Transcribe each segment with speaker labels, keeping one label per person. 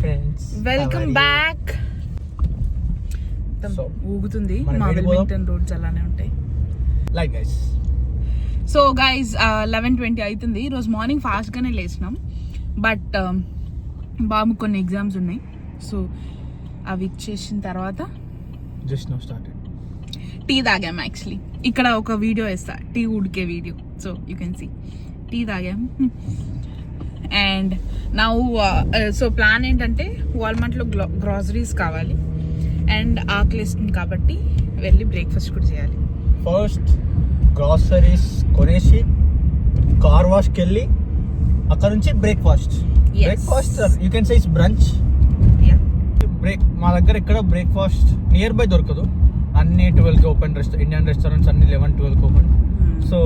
Speaker 1: Friends,
Speaker 2: welcome back. ఊగుతుంది మా Wellington roads అలానే ఉంటాయి.
Speaker 1: లైక్ గైస్,
Speaker 2: సో గైస్ 11:20 అవుతుంది. ఈరోజు మార్నింగ్ ఫాస్ట్గానే లేచినాం, బట్ బాబు కొన్ని ఎగ్జామ్స్ ఉన్నాయి. సో అవి ఇచ్చేసిన తర్వాత
Speaker 1: జస్ట్ నౌ స్టార్టెడ్.
Speaker 2: టీ తాగాం. యాక్చువల్లీ ఇక్కడ ఒక వీడియో వేస్తా, టీ ఉడికే video. So you can see tea తాగాం. అండ్ నా సో ప్లాన్ ఏంటంటే వాల్మార్ట్లో గ్రాసరీస్ కావాలి అండ్ ఆకలిస్తుంది కాబట్టి వెళ్ళి బ్రేక్ఫాస్ట్ కూడా చేయాలి.
Speaker 1: ఫస్ట్ గ్రాసరీస్ కొనేసి కార్ వాష్కి వెళ్ళి అక్కడ నుంచి breakfast you can say it's branch. మా దగ్గర ఇక్కడ బ్రేక్ఫాస్ట్ నియర్ బై దొరకదు. అన్ని 12కి ఓపెన్, ఇండియన్ రెస్టారెంట్స్ అన్ని 11-12కి ఓపెన్. సో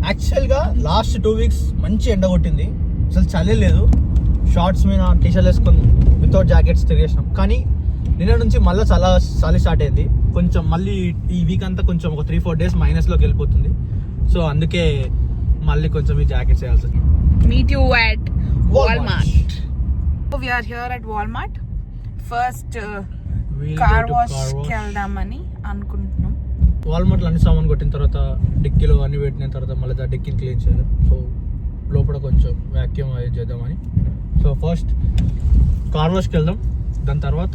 Speaker 1: యాక్చువల్గా లాస్ట్ 2 weeks మంచి ఎండ కొట్టింది, అసలు చలి లేదు. షార్ట్స్ మీద టీషర్ట్ వేసుకొని వితౌట్ జాకెట్స్ తిరిగేసినాం. కానీ నిన్న నుంచి మళ్ళీ చాలా చలి స్టార్ట్ అయింది. కొంచెం మళ్ళీ ఈ వీక్ అంతా కొంచెం ఒక 3-4 days మైనస్లోకి వెళ్ళిపోతుంది. సో అందుకే మళ్ళీ కొంచెం ఈ జాకెట్స్ వేయాల్సి.
Speaker 2: Meet you at Walmart. So we are here at Walmart. First car wash కి వెళ్దామని అనుకుంటున్నాం.
Speaker 1: వాల్మార్ట్లో అన్ని సామాన్ కొట్టిన తర్వాత డిక్కీలో అన్ని పెట్టిన తర్వాత మళ్ళీ డిక్కీని క్లీన్ చేయాలి. సో లోపల కొంచెం వ్యాక్యూమ్ అది చేద్దామని. సో ఫస్ట్ కార్ వాష్కి వెళ్దాం, దాని తర్వాత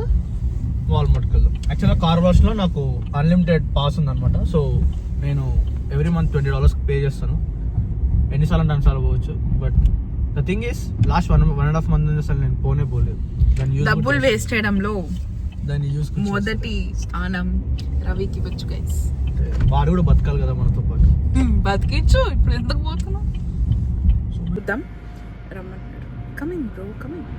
Speaker 1: వాల్మార్ట్కి వెళ్దాం. యాక్చువల్గా కార్ వాష్లో నాకు అన్లిమిటెడ్ పాస్ ఉందన్నమాట. సో నేను ఎవ్రీ మంత్ $20 పే చేస్తాను. ఎన్నిసార్లు అంటే అన్నిసార్లు పోవచ్చు. But the thing is lost 1.5 months నుంచి అసలు నేను పోలేదు.
Speaker 2: డబ్బులు వేస్ట్ చేయడంలో
Speaker 1: దాన్ని యూజ్
Speaker 2: మొదటి స్థానం రవికి వచ్చు గైస్.
Speaker 1: వాడు కూడా బతకాలి కదా మనతో పాటు.
Speaker 2: బతికిచ్చు, ఇప్పుడు ఎందుకు పోతున్నాం చూద్దాం. రమ్మంటారు. Coming bro, coming.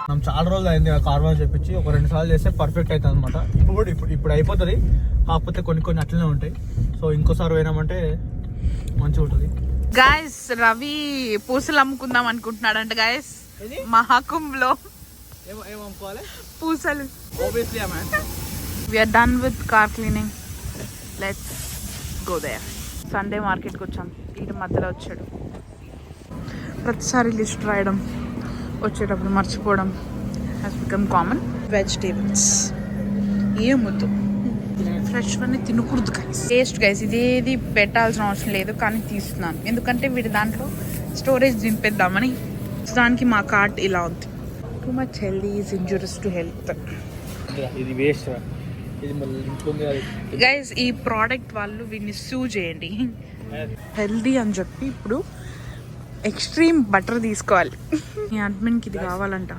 Speaker 1: మనం చాలా రోజులు అయింది కార్ వాష్ చెప్పించి, ఒక 2 సార్లు చేస్తే పర్ఫెక్ట్ అవుతుంది అనమాట. ఇప్పుడు అయిపోతుంది. కాకపోతే కొన్ని అట్లనే ఉంటాయి. సో ఇంకోసారి పోయినామంటే మంచిగా ఉంటుంది.
Speaker 2: గాయస్ రవి పూసలు అమ్ముకుందాం అనుకుంటున్నాడంట గాయస్. మహాకుంభలో పూసలు. We are done with car cleaning. Let's go there. Sunday మార్కెట్కి వచ్చాం. వీటి మధ్యలో వచ్చాడు. ప్రతిసారి లిస్ట్ రాయడం, వచ్చేటప్పుడు మర్చిపోవడం హ్యాస్ బికమ్ కామన్. వెజిటేబుల్స్ ఏమొద్దు, ఫ్రెష్ అన్నీ తినకూడదు గైస్. టేస్ట్ గైస్, ఇదేది పెట్టాల్సిన అవసరం లేదు, కానీ తీస్తున్నాను ఎందుకంటే వీటి దాంట్లో స్టోరేజ్ దింపేద్దామని. దానికి మా కార్ట్ ఇలా ఉంది. Too much healthy is injurious to health.
Speaker 1: ఇది వేస్ట్
Speaker 2: గైస్. ఈ ప్రోడక్ట్ వాళ్ళు వీడిని సూ చేయండి. హెల్దీ అని చెప్పి ఇప్పుడు ఎక్స్ట్రీమ్ బటర్ తీసుకోవాలి. మీ అడ్మిన్కి ఇది కావాలంట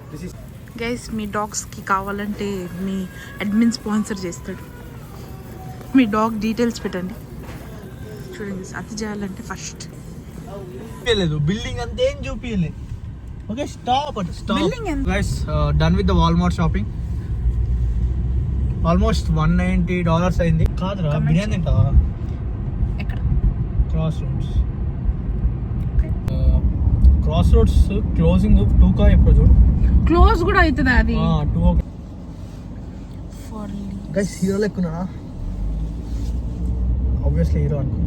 Speaker 2: గైస్. మీ డాగ్స్కి కావాలంటే మీ అడ్మిన్ స్పాన్సర్ చేస్తాడు. మీ డాగ్ డీటెయిల్స్ పెట్టండి. చూడండి, అది చేయాలంటే ఫస్ట్
Speaker 1: బిల్డింగ్ అంతేం చూపించలేదు. Okay, stop.
Speaker 2: Building
Speaker 1: guys, done with the Walmart shopping. Almost $190 అయింది. కాదురా, బిర్యానీ తింటావా?
Speaker 2: ఎక్కడ?
Speaker 1: క్రాస్ రోడ్స్ క్లోజింగ్ 2 ఎప్పుడు చూడు.
Speaker 2: క్లోజ్ కూడా అవుతుంది అది.
Speaker 1: 2 గైస్, హీరో లెక్కునా? ఆబ్వియస్లీ హీరో అనుకో.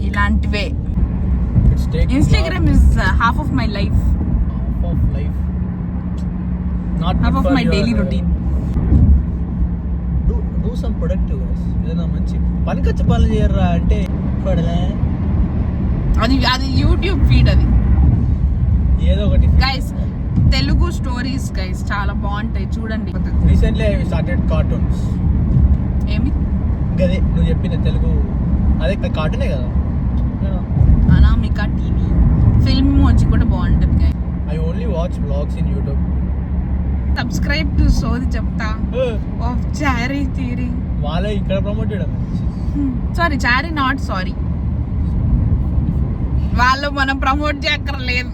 Speaker 2: ఇలాంటివే. Instagram is half of my life.
Speaker 1: Not
Speaker 2: half of my daily routine.
Speaker 1: Do some productive guys. ఏదైనా మంచి పనికొచ్చే పనులు చేయరా అంటే పడలే.
Speaker 2: అది యూట్యూబ్ ఫీడ్. అది
Speaker 1: ఏదో ఒకటి
Speaker 2: గైస్. తెలుగు స్టోరీస్ గైస్ చాలా బాగుంటాయి, చూడండి.
Speaker 1: Recently I started cartoons.
Speaker 2: ఏమి
Speaker 1: గదే నువ్వు చెప్పిన తెలుగు, అదే కార్టూనే కదా.
Speaker 2: అనామిక టీవీ ఫిల్మ్ మోజీ కూడా బాగుంటుంది guys.
Speaker 1: I only watch vlogs in YouTube.
Speaker 2: Subscribe to సోది చెప్తా ఆఫ్ చారీ థియరీ.
Speaker 1: వాళ్ళే ఇక్కడ ప్రమోట్ చేయడం.
Speaker 2: Sorry, Chari not sorry. వాళ్ళు మనం ప్రమోట్ చేయక్కర్లేదు,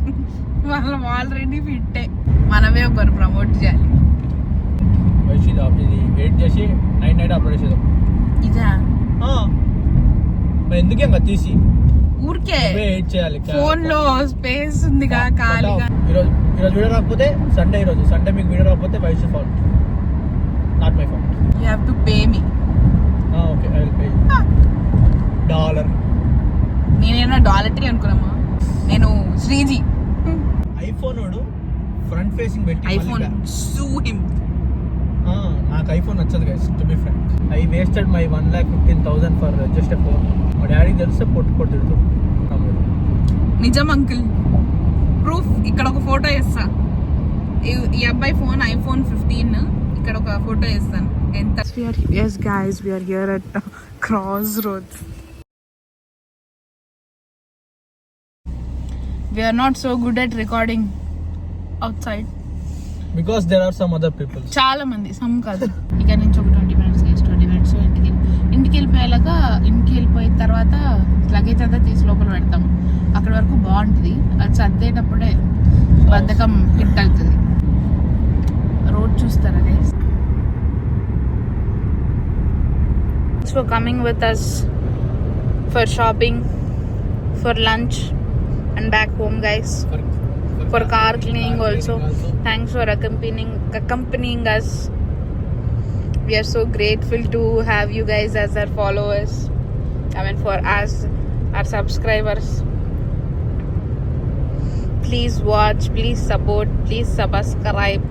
Speaker 2: వాళ్ళు ఆల్రెడీ ఫిట్టే. మనమే ఒకరు ప్రమోట్ చేయాలి.
Speaker 1: ఇది వెయిట్ చేసి నైట్ అప్లోడ్ చేద్దాం.
Speaker 2: ఇదా
Speaker 1: ఎందుకే తీసి
Speaker 2: ఊరికే
Speaker 1: వెయిట్ చేయాలి.
Speaker 2: ఫోన్ లో స్పేస్ ఉందిగా ఖాళీగా.
Speaker 1: ఈరోజు వీడియో రాకపోతే సండే, ఈరోజు సండే మీకు వీడియో రాకపోతే wife's fault, not my fault.
Speaker 2: You have to pay me.
Speaker 1: Okay, I will pay $1.
Speaker 2: ఏమన్నా డాలటరీ అనుకున్నామా? నేను శ్రీజీ
Speaker 1: ఐఫోన్ వాడు ఫ్రంట్ ఫేసింగ్ పెట్టి
Speaker 2: ఐఫోన్ సూ హిమ్.
Speaker 1: నాకు ఐఫోన్ నచ్చదు guys, to be frank. I wasted my 1,15,000 for just a phone. మా డాడీకి తెలిస్తే పొట్టు తిడుతుంది.
Speaker 2: నిజం అంకుల్, ప్రూఫ్ ఇక్కడ ఒక ఫోటో వేస్తా. ఈ అబ్బాయి ఫోన్ ఐఫోన్ 15, ఇక్కడ ఒక ఫోటో వేస్తాను. ఎంత yes guys, we are here at crossroads. We are not so good at recording outside
Speaker 1: because there are some other people.
Speaker 2: చాలా మంది సమ్ కాదు. ఇక నుంచి ఒక 20 minutes 20 minutes ఇంటికి వెళ్ళిపోయిన తర్వాత లగేజ్ అంతా తీసి లోపల పెడతాం. అక్కడ వరకు బాగుంటుంది. అది సర్దేటప్పుడే బద్ధకం హిట్ అవుతుంది. రోడ్ చూస్తారా guys? For coming with us for shopping, for lunch and back home guys, for car cleaning also. Thanks for accompanying us. We are so grateful to have you guys as our followers. I mean for us, our subscribers. Please watch, please support, please subscribe.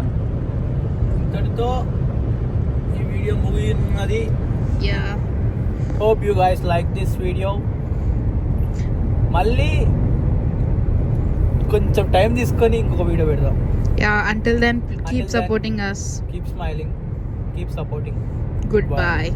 Speaker 1: ఇంతటితో ఈ video ముగిన్నది.
Speaker 2: Yeah.
Speaker 1: Hope you guys like this video. మళ్ళీ కొంచెం time తీసుకొని ఇంకొక video పెడదాం.
Speaker 2: Yeah, until then keep supporting us.
Speaker 1: Keep smiling, keep supporting.
Speaker 2: Goodbye.